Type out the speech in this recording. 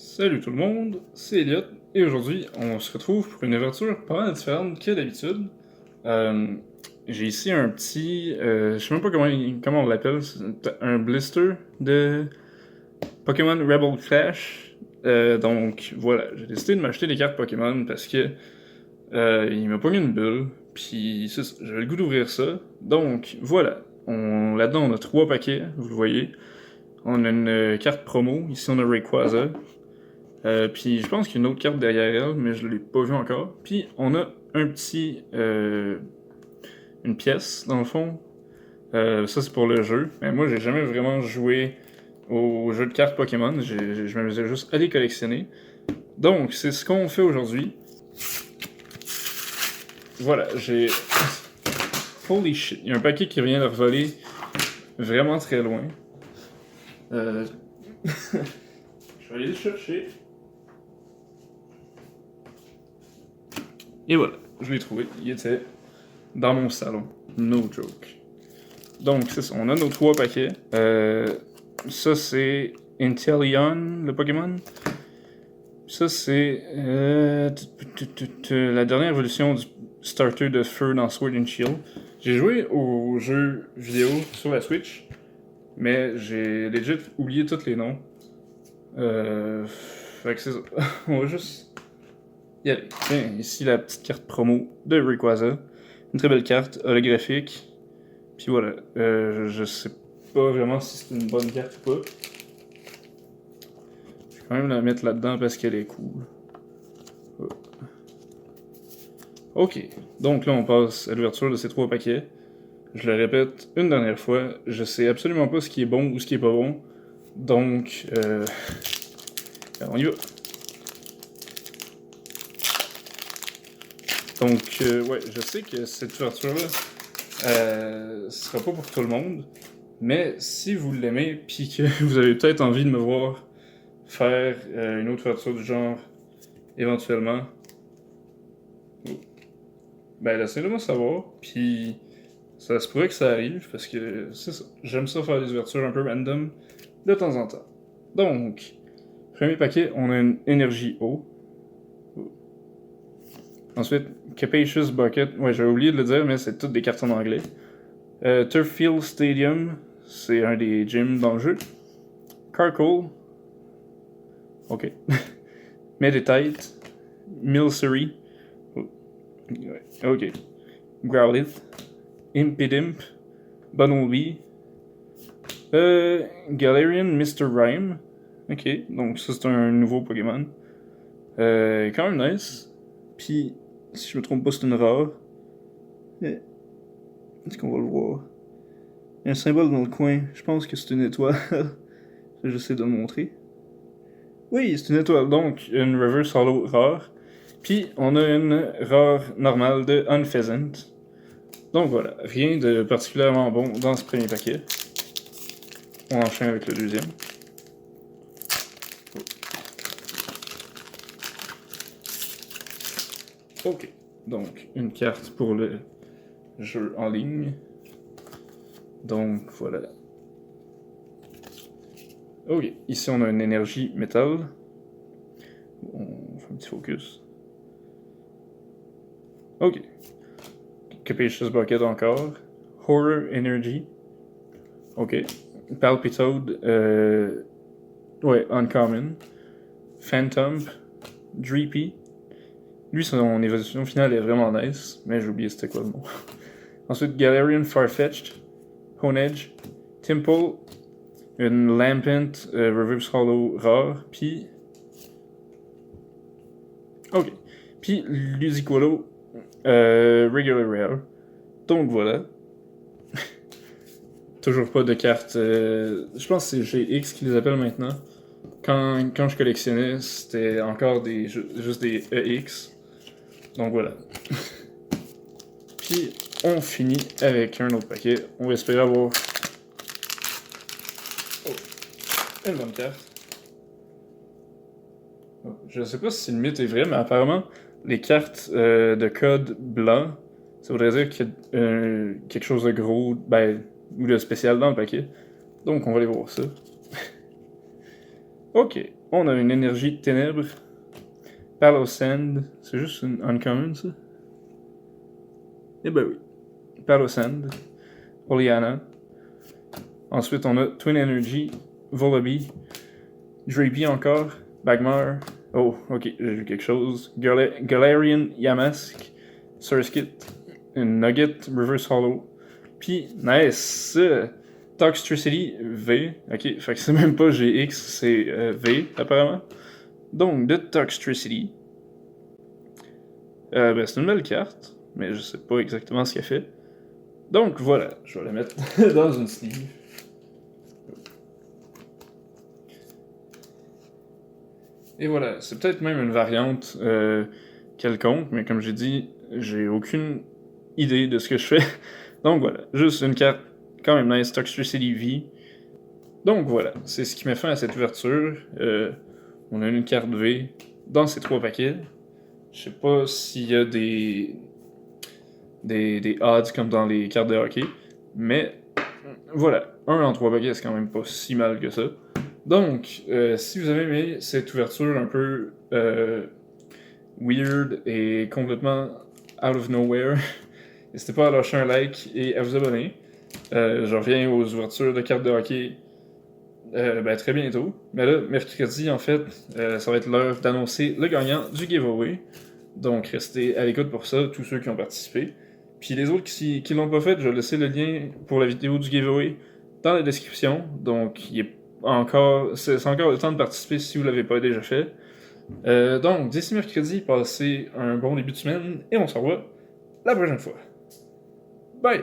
Salut tout le monde, c'est Elliot, et aujourd'hui on se retrouve pour une ouverture pas mal différente que d'habitude. Euh, j'ai ici un petit, je sais même pas comment on l'appelle, c'est un blister de Pokémon Rebel Clash. Donc voilà, j'ai décidé de m'acheter des cartes Pokémon parce que il m'a pogné une bulle, puis c'est ça, j'avais le goût d'ouvrir ça. Donc voilà, là-dedans on a 3 paquets, vous le voyez. On a une carte promo, ici on a Rayquaza. Puis je pense qu'il y a une autre carte derrière elle, mais je l'ai pas vue encore. Puis on a un petit. Une pièce, dans le fond. Ça, c'est pour le jeu. Mais moi, j'ai jamais vraiment joué au jeu de cartes Pokémon. Je m'amusais juste à les collectionner. Donc, c'est ce qu'on fait aujourd'hui. Voilà, j'ai. Holy shit, il y a un paquet qui vient de revoler vraiment très loin. Je vais aller le chercher. Et voilà, je l'ai trouvé. Il était dans mon salon. No joke. Donc, c'est ça. On a nos 3 paquets. Ça, c'est Inteleon, le Pokémon. Ça, c'est la dernière évolution du starter de feu dans Sword and Shield. J'ai joué au jeu vidéo sur la Switch, mais j'ai legit oublié tous les noms. Fait que c'est ça. On va juste y aller. Tiens, ici la petite carte promo de Rayquaza. Une très belle carte, holographique. Puis voilà, je sais pas vraiment si c'est une bonne carte ou pas. Je vais quand même la mettre là-dedans parce qu'elle est cool. Oh. Ok, donc là on passe à l'ouverture de ces 3 paquets. Je le répète une dernière fois, je sais absolument pas ce qui est bon ou ce qui est pas bon. Donc, on y va. Donc, ouais, je sais que cette ouverture-là, ce sera pas pour tout le monde. Mais si vous l'aimez, puis que vous avez peut-être envie de me voir faire une autre ouverture du genre, éventuellement, ben laissez-le moi savoir, puis ça se pourrait que ça arrive, parce que c'est ça, j'aime ça faire des ouvertures un peu random, de temps en temps. Donc, premier paquet, on a une énergie eau. Ensuite, Capacious Bucket, ouais j'avais oublié de le dire, mais c'est toutes des cartes en anglais. Turffield Stadium, c'est un des gyms dans le jeu. Carcoal, ok. Meditite, Milcery, ok. Growlithe, Impidimp, Bunnelby, Galarian Mr. Rhyme, ok, donc ça c'est un nouveau Pokémon. Quand même nice. Puis, si je me trompe pas, c'est une rare. Est-ce qu'on va le voir? Il y a un symbole dans le coin, je pense que c'est une étoile. J'essaie de le montrer. Oui, c'est une étoile, donc une Reverse Hollow rare. Puis on a une rare normale de Unpheasant. Donc voilà, rien de particulièrement bon dans ce premier paquet. On enchaîne avec le deuxième. Ok, donc une carte pour le jeu en ligne. Donc voilà. Ok, ici on a une énergie métal. On fait un petit focus. Ok. Capacious Bucket encore. Horror Energy. Ok. Palpitoad. Ouais, Uncommon. Phantom. Dreepy. Lui, son évolution finale est vraiment nice, mais j'ai oublié c'était quoi le nom. Ensuite, Galarian Farfetch'd. Honedge. Timple. Une Lampent Reverse Hollow rare. Puis. Ok. Puis Ludicolo Regular Rare. Donc voilà. Toujours pas de cartes. Je pense que c'est GX qui les appelle maintenant. Quand je collectionnais, c'était encore juste des EX. Donc voilà. Puis on finit avec un autre paquet. On va espérer avoir une bonne carte. Je sais pas si le mythe est vrai, mais apparemment, les cartes de code blanc, ça voudrait dire qu'il y a quelque chose de gros, ben, ou de spécial dans le paquet. Donc on va aller voir ça. Ok, on a une énergie de ténèbres. Palo-Sand, c'est juste une uncommon ça? Eh ben oui. Palo-Sand, Oleana. Ensuite, on a Twin Energy, Volibee, Drapey encore, Bagmar. Oh, ok, j'ai vu quelque chose. Galarian Yamask, Surskit, une Nugget, Reverse Hollow. Puis, nice! Toxtricity V. Ok, fait que c'est même pas GX, c'est V apparemment. Donc, de Toxtricity. Ben, c'est une belle carte, mais je sais pas exactement ce qu'elle fait. Donc voilà, je vais la mettre dans une sleeve. Et voilà, c'est peut-être même une variante quelconque, mais comme j'ai dit, j'ai aucune idée de ce que je fais. Donc voilà, juste une carte quand même nice, Toxtricity V. Donc voilà, c'est ce qui met fin à cette ouverture. On a une carte V dans ces 3 paquets. Je sais pas s'il y a des odds comme dans les cartes de hockey, mais voilà, 1 en 3 paquets, c'est quand même pas si mal que ça. Donc, si vous avez aimé cette ouverture un peu weird et complètement out of nowhere, n'hésitez pas à lâcher un like et à vous abonner. Je reviens aux ouvertures de cartes de hockey très bientôt. Mais là, mercredi, en fait, ça va être l'heure d'annoncer le gagnant du giveaway. Donc, restez à l'écoute pour ça, tous ceux qui ont participé. Puis les autres qui l'ont pas fait, je vais laisser le lien pour la vidéo du giveaway dans la description. Donc, c'est encore le temps de participer si vous l'avez pas déjà fait. Donc, d'ici mercredi, passez un bon début de semaine et on se revoit la prochaine fois. Bye!